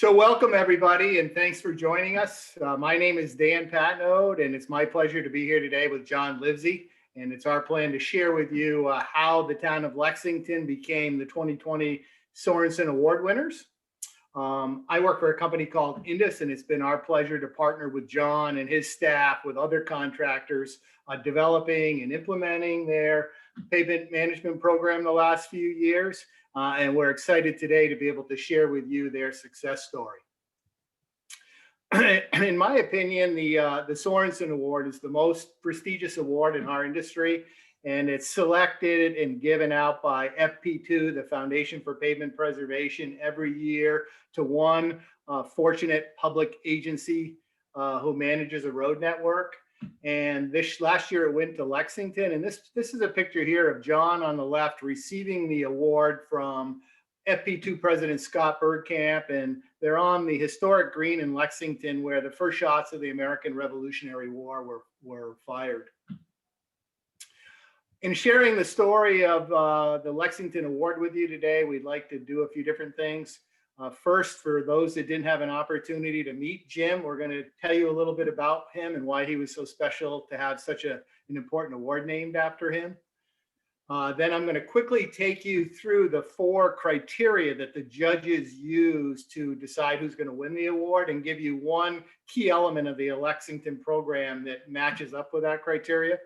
So welcome everybody, and thanks for joining us. My name is Dan Patenaude, and it's my pleasure to be here today with John Livsey. And it's our plan to share with you how the town of Lexington became the 2020 Sorenson Award winners. I work for a company called Indus, and it's been our pleasure to partner with John and his staff with other contractors developing and implementing their pavement management program the last few years. And we're excited today to be able to share with you their success story. In my opinion, the Sorenson Award is the most prestigious award in our industry, and it's selected and given out by FP2, the Foundation for Pavement Preservation, every year to one fortunate public agency who manages a road network. And this last year it went to Lexington, and this is a picture here of John on the left receiving the award from FP2 President Scott Bergkamp, and they're on the historic green in Lexington where the first shots of the American Revolutionary War were fired. In sharing the story of the Lexington Award with you today, we'd like to do a few different things. First, for those that didn't have an opportunity to meet Jim, we're going to tell you a little bit about him and why he was so special to have such an important award named after him. Then I'm going to quickly take you through the 4 criteria that the judges use to decide who's going to win the award and give you one key element of the Lexington program that matches up with that criteria.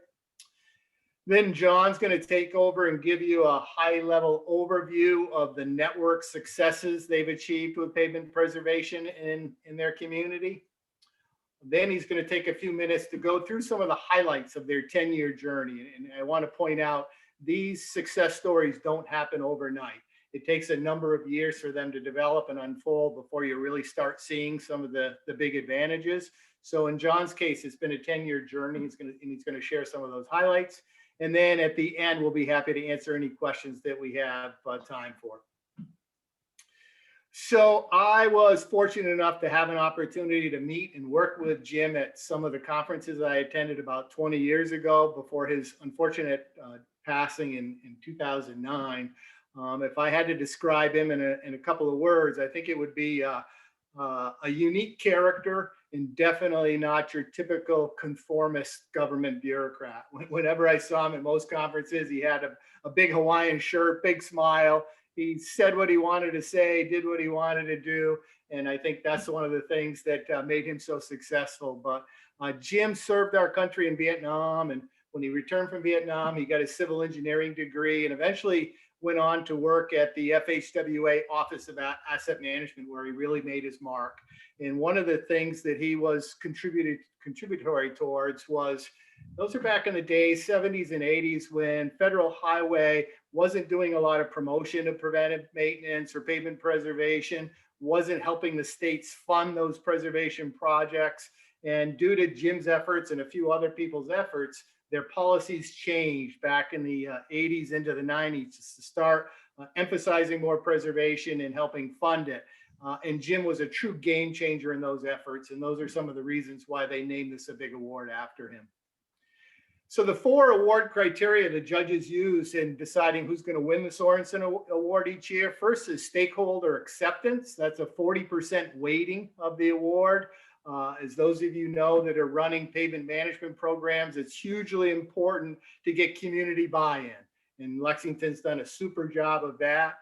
Then John's going to take over and give you a high-level overview of the network successes they've achieved with pavement preservation in their community. Then he's going to take a few minutes to go through some of the highlights of their 10-year journey. And I want to point out, these success stories don't happen overnight. It takes a number of years for them to develop and unfold before you really start seeing some of the big advantages. So in John's case, it's been a 10-year journey. He's going to share some of those highlights. And then at the end, we'll be happy to answer any questions that we have time for. So I was fortunate enough to have an opportunity to meet and work with Jim at some of the conferences I attended about 20 years ago before his unfortunate passing in 2009. If I had to describe him in a couple of words, I think it would be a unique character, and definitely not your typical conformist government bureaucrat. Whenever I saw him at most conferences, he had a big Hawaiian shirt, big smile. He said what he wanted to say, did what he wanted to do. And I think that's one of the things that made him so successful. But Jim served our country in Vietnam. And when he returned from Vietnam, he got a civil engineering degree and eventually went on to work at the FHWA Office of Asset Management, where he really made his mark. And one of the things that he was contributory towards was, those are back in the days, 70s and 80s, when Federal Highway wasn't doing a lot of promotion of preventive maintenance or pavement preservation, wasn't helping the states fund those preservation projects. And due to Jim's efforts and a few other people's efforts, their policies changed back in the 80s into the 90s to start emphasizing more preservation and helping fund it. And Jim was a true game changer in those efforts. And those are some of the reasons why they named this a big award after him. So the 4 award criteria the judges use in deciding who's going to win the Sorenson Award each year. First is stakeholder acceptance. That's a 40% weighting of the award. As those of you know that are running pavement management programs, it's hugely important to get community buy-in. And Lexington's done a super job of that.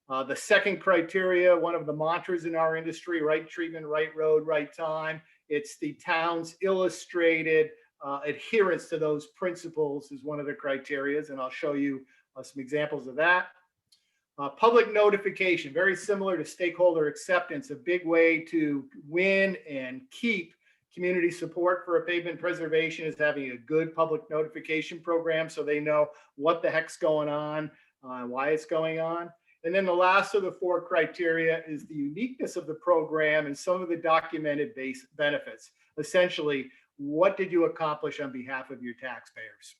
The second criteria, one of the mantras in our industry, right treatment, right road, right time. It's the town's illustrated adherence to those principles is one of the criteria, and I'll show you some examples of that. Public notification, very similar to stakeholder acceptance, a big way to win and keep community support for a pavement preservation is having a good public notification program so they know what the heck's going on, why it's going on. And then the last of the 4 criteria is the uniqueness of the program and some of the documented benefits. Essentially, what did you accomplish on behalf of your taxpayers?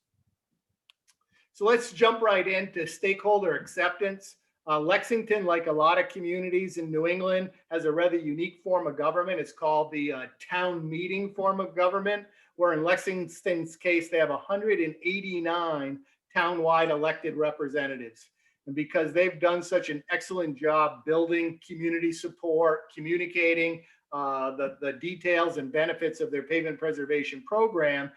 So let's jump right into stakeholder acceptance. Lexington, like a lot of communities in New England, has a rather unique form of government. It's called the town meeting form of government, where in Lexington's case, they have 189 townwide elected representatives. And because they've done such an excellent job building community support, communicating the details and benefits of their pavement preservation program,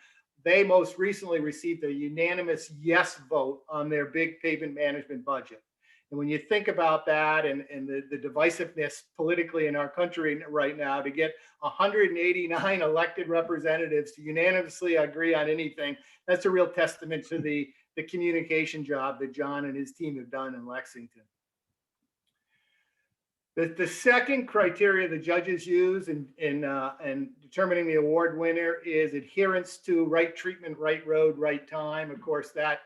they most recently received a unanimous yes vote on their big pavement management budget. And when you think about that and the divisiveness politically in our country right now, to get 189 elected representatives to unanimously agree on anything, that's a real testament to the communication job that John and his team have done in Lexington. The second criteria the judges use in determining the award winner is adherence to right treatment, right road, right time. Of course, that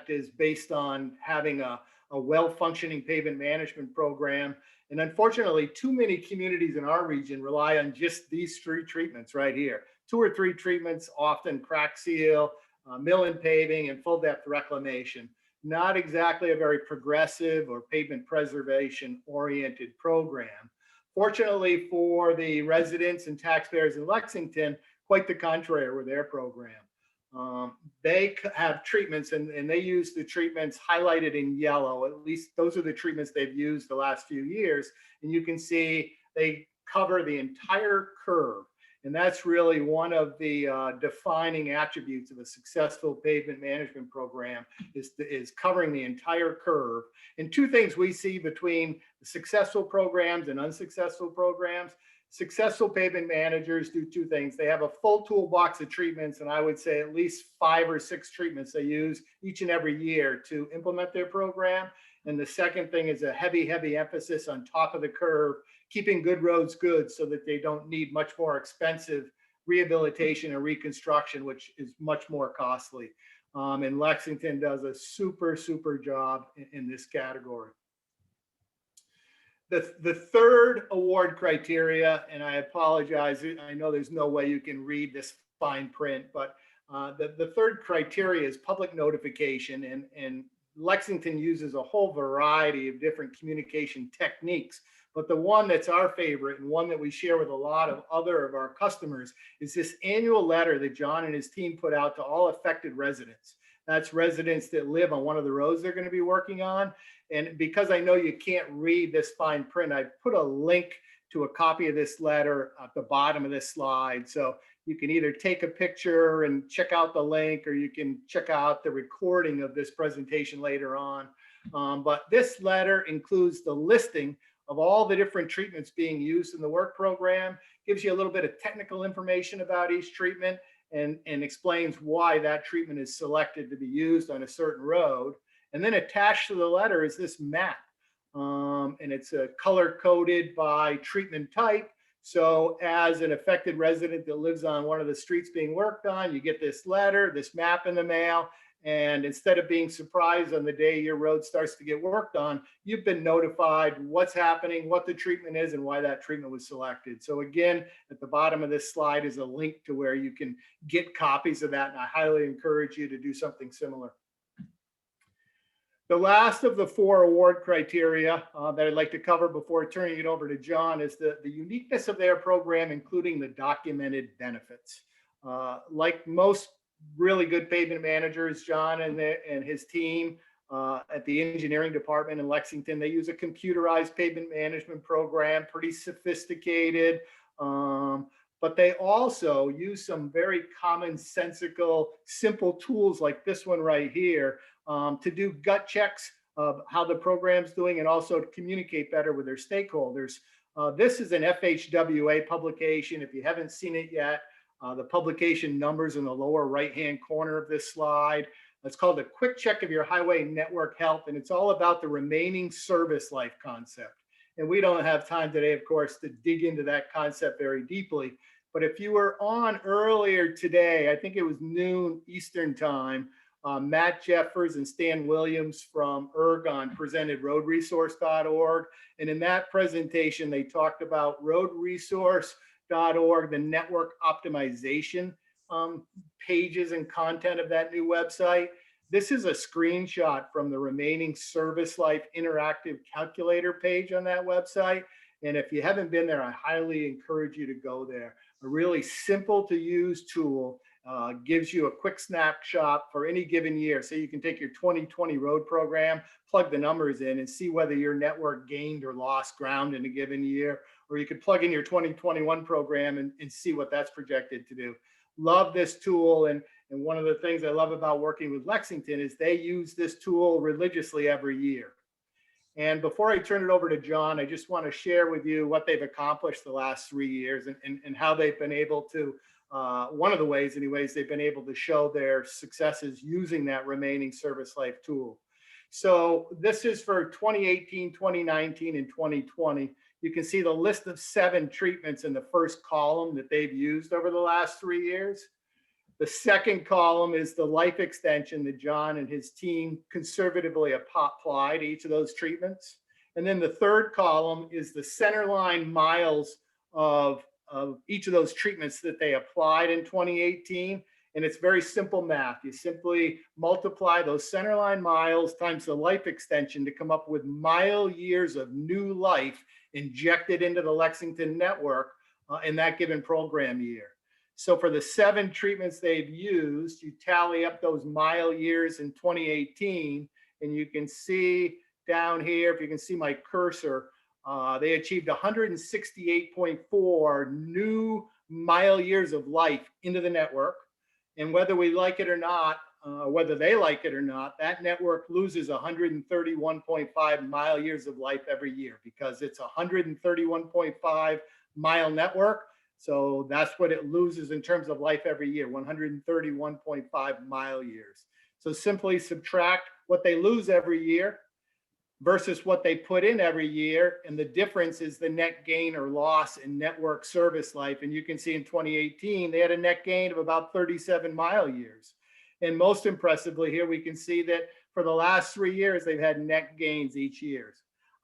is based on having a well-functioning pavement management program. And unfortunately, too many communities in our region rely on just these 3 treatments right here. 2 or 3 treatments, often crack seal, mill and paving, and full depth reclamation. Not exactly a very progressive or pavement preservation oriented program. Fortunately for the residents and taxpayers in Lexington, quite the contrary with their program. They have treatments and they use the treatments highlighted in yellow. At least those are the treatments they've used the last few years. And you can see they cover the entire curve. And that's really one of the defining attributes of a successful pavement management program is covering the entire curve. And 2 things we see between the successful programs and unsuccessful programs. Successful pavement managers do 2 things. They have a full toolbox of treatments, and I would say at least 5 or 6 treatments they use each and every year to implement their program. And the second thing is a heavy emphasis on top of the curve, keeping good roads good so that they don't need much more expensive rehabilitation and reconstruction, which is much more costly. And Lexington does a super job in this category. The third award criteria, and I apologize, I know there's no way you can read this fine print, but the third criteria is public notification, and Lexington uses a whole variety of different communication techniques. But the one that's our favorite and one that we share with a lot of other of our customers is this annual letter that John and his team put out to all affected residents. That's residents that live on one of the roads they're going to be working on. And because I know you can't read this fine print, I put a link to a copy of this letter at the bottom of this slide. So you can either take a picture and check out the link, or you can check out the recording of this presentation later on. But this letter includes the listing of all the different treatments being used in the work program, gives you a little bit of technical information about each treatment, and explains why that treatment is selected to be used on a certain road. And then attached to the letter is this map. And it's color coded by treatment type. So as an affected resident that lives on one of the streets being worked on, you get this letter, this map in the mail. And instead of being surprised on the day your road starts to get worked on, you've been notified what's happening, what the treatment is, and why that treatment was selected. So again, at the bottom of this slide is a link to where you can get copies of that. And I highly encourage you to do something similar. The last of the 4 award criteria that I'd like to cover before turning it over to John is the uniqueness of their program, including the documented benefits. Like most really good pavement managers, John and his team at the engineering department in Lexington, they use a computerized pavement management program, pretty sophisticated. But they also use some very commonsensical, simple tools like this one right here to do gut checks of how the program's doing and also to communicate better with their stakeholders. This is an FHWA publication. If you haven't seen it yet, the publication numbers in the lower right-hand corner of this slide. It's called a quick check of your highway network health, and it's all about the remaining service life concept. And we don't have time today, of course, to dig into that concept very deeply. But if you were on earlier today, I think it was noon Eastern time, Matt Jeffers and Stan Williams from Ergon presented roadresource.org. And in that presentation, they talked about roadresource.org, the network optimization pages and content of that new website. This is a screenshot from the remaining service life interactive calculator page on that website. And if you haven't been there, I highly encourage you to go there. A really simple to use tool. gives you a quick snapshot for any given year. So you can take your 2020 road program, plug the numbers in and see whether your network gained or lost ground in a given year, or you could plug in your 2021 program and see what that's projected to do. Love this tool. And one of the things I love about working with Lexington is they use this tool religiously every year. And before I turn it over to John, I just want to share with you what they've accomplished the last 3 years and how they've been able to, one of the ways anyways, they've been able to show their successes using that remaining service life tool. So this is for 2018, 2019, and 2020. You can see the list of 7 treatments in the first column that they've used over the last 3 years. The second column is the life extension that John and his team conservatively applied to each of those treatments. And then the third column is the centerline miles of each of those treatments that they applied in 2018. And it's very simple math. You simply multiply those centerline miles times the life extension to come up with mile years of new life injected into the Lexington network in that given program year. So for the 7 treatments they've used, you tally up those mile years in 2018, and you can see down here, if you can see my cursor, they achieved 168.4 new mile years of life into the network. And whether we like it or not, whether they like it or not, that network loses 131.5 mile years of life every year because it's 131.5 mile network. So that's what it loses in terms of life every year, 131.5 mile years. So simply subtract what they lose every year versus what they put in every year. And the difference is the net gain or loss in network service life. And you can see in 2018, they had a net gain of about 37 mile years. And most impressively here, we can see that for the last 3 years, they've had net gains each year.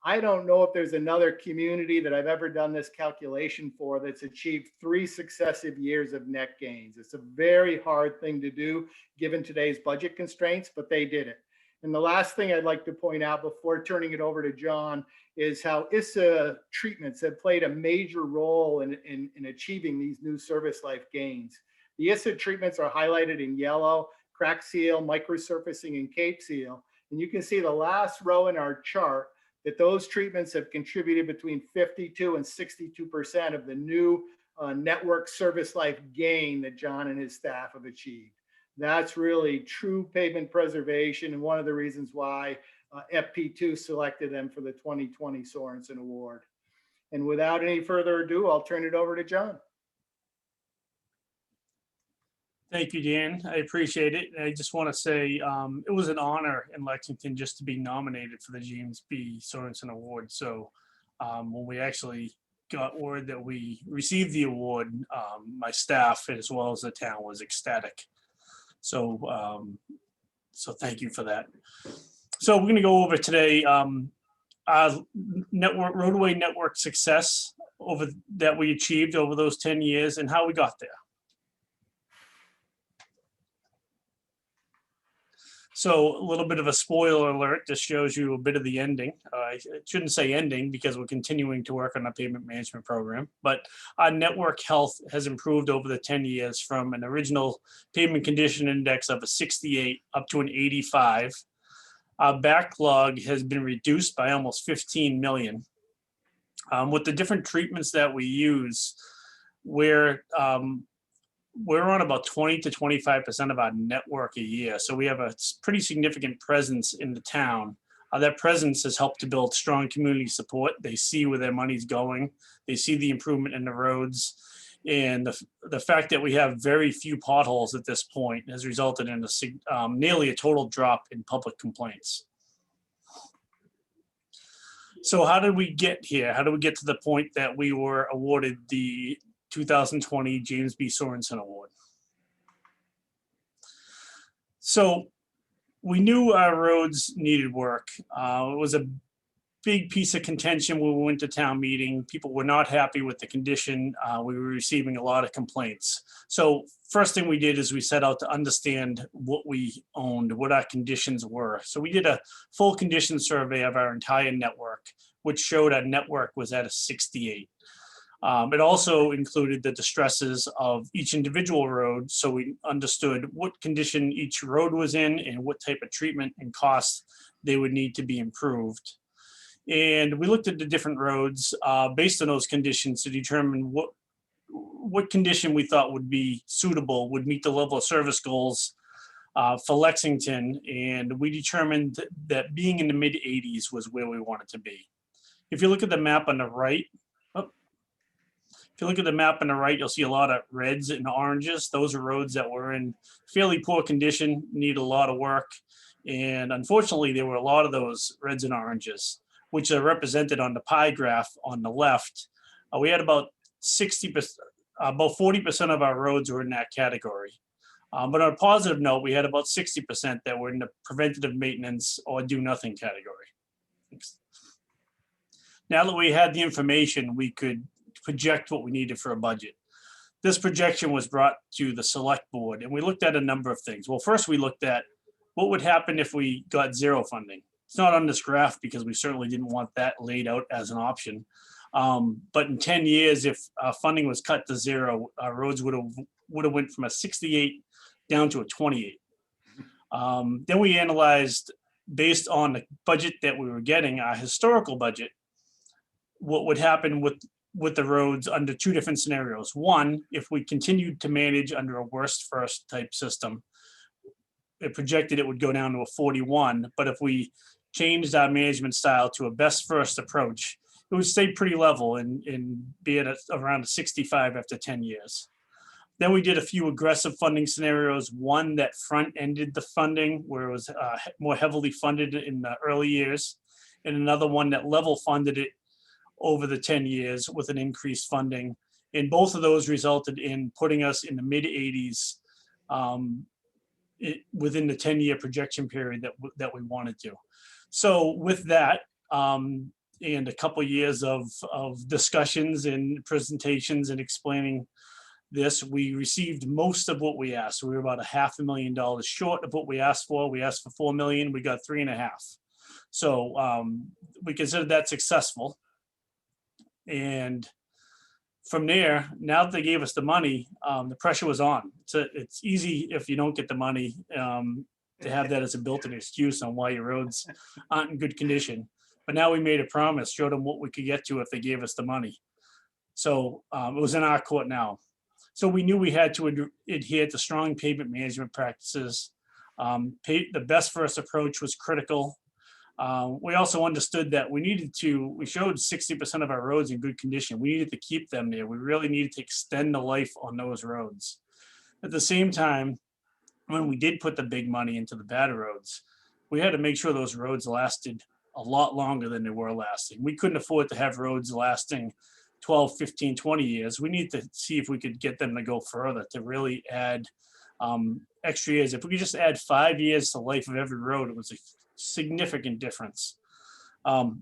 I don't know if there's another community that I've ever done this calculation for that's achieved 3 successive years of net gains. It's a very hard thing to do given today's budget constraints, but they did it. And the last thing I'd like to point out before turning it over to John is how ISSA treatments have played a major role in achieving these new service life gains. The ISSA treatments are highlighted in yellow: crack seal, microsurfacing, and cape seal. And you can see the last row in our chart that those treatments have contributed between 52 and 62% of the new network service life gain that John and his staff have achieved. That's really true pavement preservation, and one of the reasons why FP2 selected them for the 2020 Sorenson Award. And without any further ado, I'll turn it over to John. Thank you, Dan. I appreciate it. I just want to say it was an honor in Lexington just to be nominated for the James B. Sorenson Award. So when we actually got word that we received the award, my staff as well as the town was ecstatic. So thank you for that. So we're going to go over today our roadway network success that we achieved over those 10 years and how we got there. So a little bit of a spoiler alert, this shows you a bit of the ending. I shouldn't say ending because we're continuing to work on a pavement management program, but our network health has improved over the 10 years from an original pavement condition index of a 68 up to an 85. Our backlog has been reduced by almost 15 million. With the different treatments that we use, we're on about 20 to 25% of our network a year. So we have a pretty significant presence in the town. That presence has helped to build strong community support. They see where their money's going. They see the improvement in the roads. And the fact that we have very few potholes at this point has resulted in nearly a total drop in public complaints. So how did we get here? How did we get to the point that we were awarded the 2020 James B. Sorenson Award? So we knew our roads needed work. It was a big piece of contention when we went to town meeting. People were not happy with the condition. We were receiving a lot of complaints. So first thing we did is we set out to understand what we owned, what our conditions were. So we did a full condition survey of our entire network, which showed our network was at a 68. It also included the distresses of each individual road, so we understood what condition each road was in and what type of treatment and costs they would need to be improved. And we looked at the different roads based on those conditions to determine what condition we thought would be suitable, would meet the level of service goals for Lexington. And we determined that being in the mid 80s was where we wanted to be. If you look at the map on the right, you'll see a lot of reds and oranges. Those are roads that were in fairly poor condition, need a lot of work. And unfortunately, there were a lot of those reds and oranges, which are represented on the pie graph on the left. We had about 60%, about 40% of our roads were in that category. But on a positive note, we had about 60% that were in the preventative maintenance or do nothing category. Now that we had the information, we could project what we needed for a budget. This projection was brought to the select board, and we looked at a number of things. Well, first we looked at what would happen if we got zero funding. It's not on this graph because we certainly didn't want that laid out as an option. But in 10 years, if funding was cut to zero, our roads would have went from a 68 down to a 28. Then we analyzed, based on the budget that we were getting, our historical budget, what would happen with the roads under two different scenarios. One, if we continued to manage under a worst first type system, it projected it would go down to a 41. But if we changed our management style to a best first approach, it would stay pretty level and be at around a 65 after 10 years. Then we did a few aggressive funding scenarios. One that front-ended the funding, where it was more heavily funded in the early years, and another one that level funded it over the 10 years with an increased funding. And both of those resulted in putting us in the mid 80s within the 10-year projection period that we wanted to. So with that, and a couple years of discussions and presentations and explaining this, we received most of what we asked. We were about $500,000 short of what we asked for. We asked for $4 million, we got 3.5. So we considered that successful. And from there, now that they gave us the money, the pressure was on. So it's easy if you don't get the money to have that as a built-in excuse on why your roads aren't in good condition. But now we made a promise, showed them what we could get to if they gave us the money. So it was in our court now. So we knew we had to adhere to strong pavement management practices. The best first approach was critical. We also understood that we showed 60% of our roads in good condition. We needed to keep them there. We really needed to extend the life on those roads. At the same time, when we did put the big money into the bad roads, we had to make sure those roads lasted a lot longer than they were lasting. We couldn't afford to have roads lasting 12, 15, 20 years. We need to see if we could get them to go further, to really add extra years. If we could just add 5 years to the life of every road, it was a significant difference. Of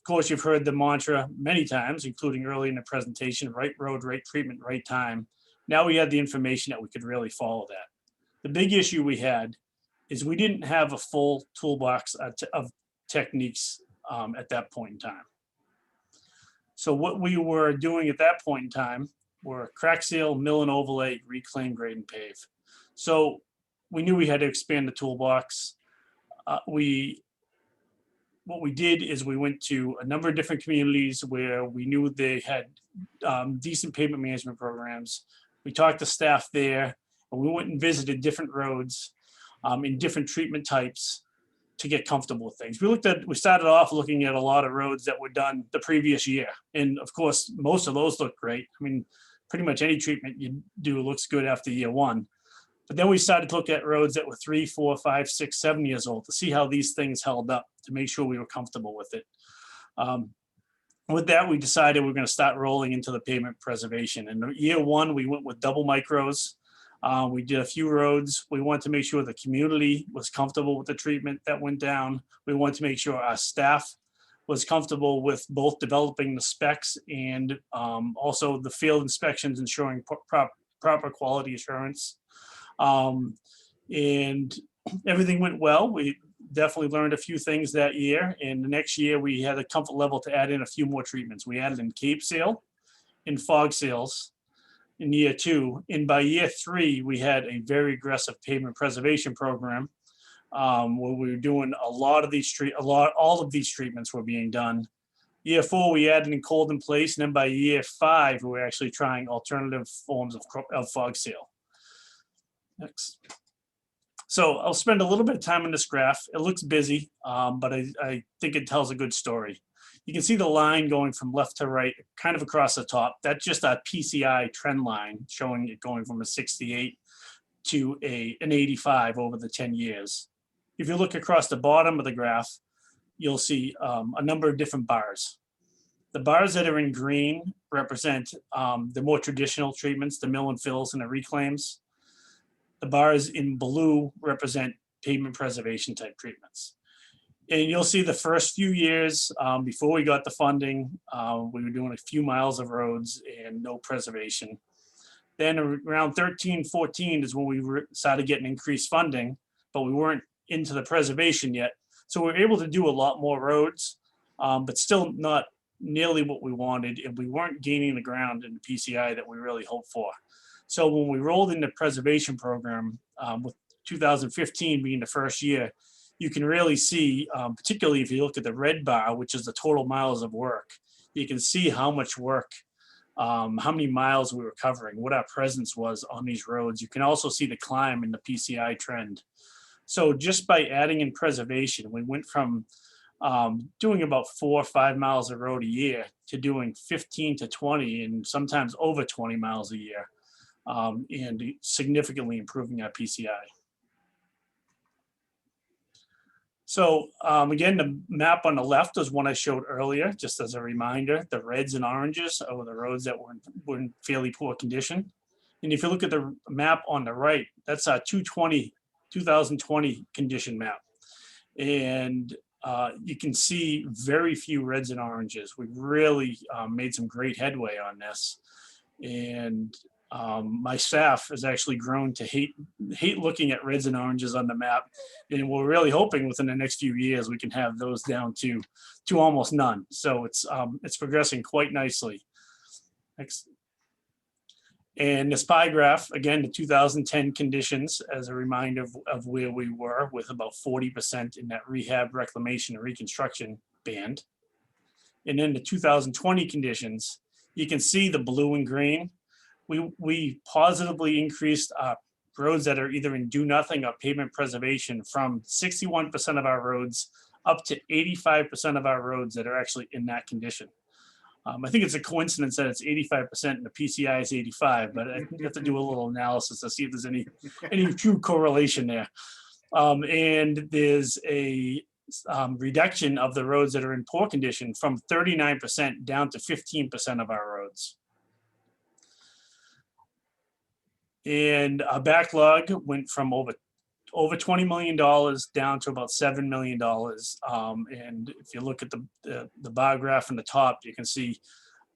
course, you've heard the mantra many times, including early in the presentation: right road, right treatment, right time. Now we had the information that we could really follow that. The big issue we had is we didn't have a full toolbox of techniques at that point in time. So what we were doing at that point in time were crack seal, mill and overlay, reclaim, grade, and pave. So we knew we had to expand the toolbox. What we did is we went to a number of different communities where we knew they had decent pavement management programs. We talked to staff there, and we went and visited different roads in different treatment types to get comfortable with things. We started off looking at a lot of roads that were done the previous year. And of course, most of those look great. I mean, pretty much any treatment you do looks good after year one. But then we started to look at roads that were 3, 4, 5, 6, 7 years old to see how these things held up, to make sure we were comfortable with it. With that, we decided we're going to start rolling into the pavement preservation. And year one, we went with double micros. We did a few roads. We wanted to make sure the community was comfortable with the treatment that went down. We wanted to make sure our staff was comfortable with both developing the specs and also the field inspections, ensuring proper quality assurance. And everything went well. We definitely learned a few things that year. And the next year we had a comfort level to add in a few more treatments. We added in Cape Seal in fog seals in year 2. And by year 3, we had a very aggressive pavement preservation program where we were doing all of these treatments were being done. Year 4, we added in cold in place. And then by year 5, we were actually trying alternative forms of fog seal. Next. So I'll spend a little bit of time on this graph. It looks busy, but I think it tells a good story. You can see the line going from left to right, kind of across the top. That's just a PCI trend line showing it going from a 68 to an 85 over the 10 years. If you look across the bottom of the graph, you'll see a number of different bars. The bars that are in green represent the more traditional treatments, the mill and fills and the reclaims. The bars in blue represent pavement preservation type treatments. And you'll see the first few years before we got the funding, we were doing a few miles of roads and no preservation. Then around 13, 14 is when we started getting increased funding, but we weren't into the preservation yet. So we were able to do a lot more roads, but still not nearly what we wanted. And we weren't gaining the ground in the PCI that we really hoped for. So when we rolled in the preservation program, with 2015 being the first year, you can really see, particularly if you look at the red bar, which is the total miles of work, you can see how much work, how many miles we were covering, what our presence was on these roads. You can also see the climb in the PCI trend. So just by adding in preservation, we went from doing about 4 or 5 miles of road a year to doing 15 to 20 and sometimes over 20 miles a year, and significantly improving our PCI. So again, the map on the left is one I showed earlier, just as a reminder. The reds and oranges are the roads that were in fairly poor condition. And if you look at the map on the right, that's our 2020 condition map. And you can see very few reds and oranges. We've really made some great headway on this. And my staff has actually grown to hate looking at reds and oranges on the map. And we're really hoping within the next few years, we can have those down to almost none. So it's progressing quite nicely. Next. And this pie graph, again, the 2010 conditions as a reminder of where we were, with about 40% in that rehab, reclamation, and reconstruction band. And then the 2020 conditions, you can see the blue and green. We positively increased roads that are either in do nothing or pavement preservation from 61% of our roads up to 85% of our roads that are actually in that condition. I think it's a coincidence that it's 85% and the PCI is 85, but I have to do a little analysis to see if there's any true correlation there. And there's a reduction of the roads that are in poor condition from 39% down to 15% of our roads. And our backlog went from over $20 million down to about $7 million. And if you look at the bar graph on the top, you can see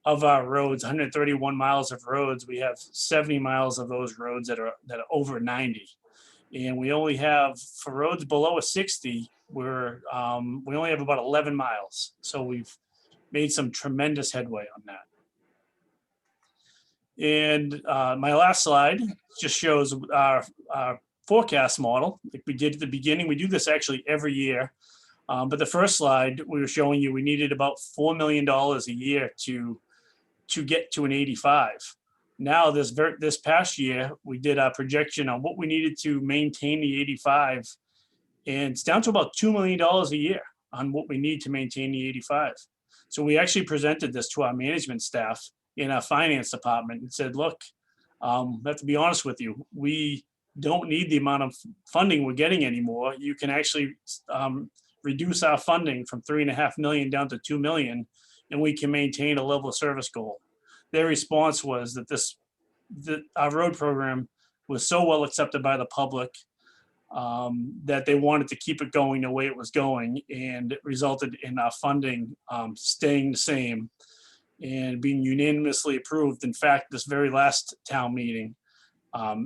of our roads, 131 miles of roads, we have 70 miles of those roads that are over 90. And we only have, for roads below a 60, we only have about 11 miles. So we've made some tremendous headway on that. And my last slide just shows our forecast model, like we did at the beginning. We do this actually every year. But the first slide, we were showing you we needed about $4 million a year to get to an 85. Now, this past year, we did our projection on what we needed to maintain the 85. And it's down to about $2 million a year on what we need to maintain the 85. So we actually presented this to our management staff in our finance department and said, look, I have to be honest with you, we don't need the amount of funding we're getting anymore. You can actually reduce our funding from $3.5 million down to $2 million, and we can maintain a level of service goal. Their response was that our road program was so well accepted by the public that they wanted to keep it going the way it was going, and it resulted in our funding staying the same and being unanimously approved. In fact, this very last town meeting,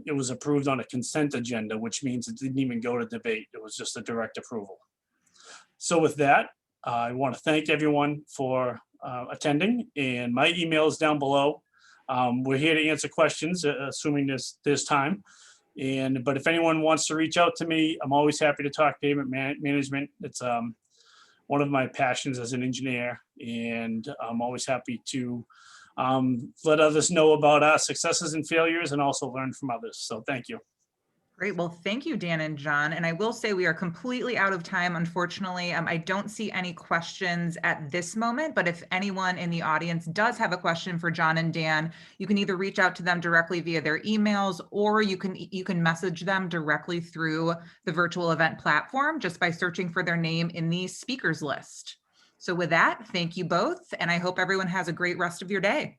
it was approved on a consent agenda, which means it didn't even go to debate. It was just a direct approval. So with that, I want to thank everyone for attending, and my email is down below. We're here to answer questions, assuming there's time. But if anyone wants to reach out to me, I'm always happy to talk pavement management. It's one of my passions as an engineer, and I'm always happy to let others know about our successes and failures and also learn from others. So thank you. Great. Well, thank you, Dan and John. And I will say we are completely out of time, unfortunately. I don't see any questions at this moment, but if anyone in the audience does have a question for John and Dan, you can either reach out to them directly via their emails, or you can message them directly through the virtual event platform just by searching for their name in the speakers list. So with that, thank you both, and I hope everyone has a great rest of your day.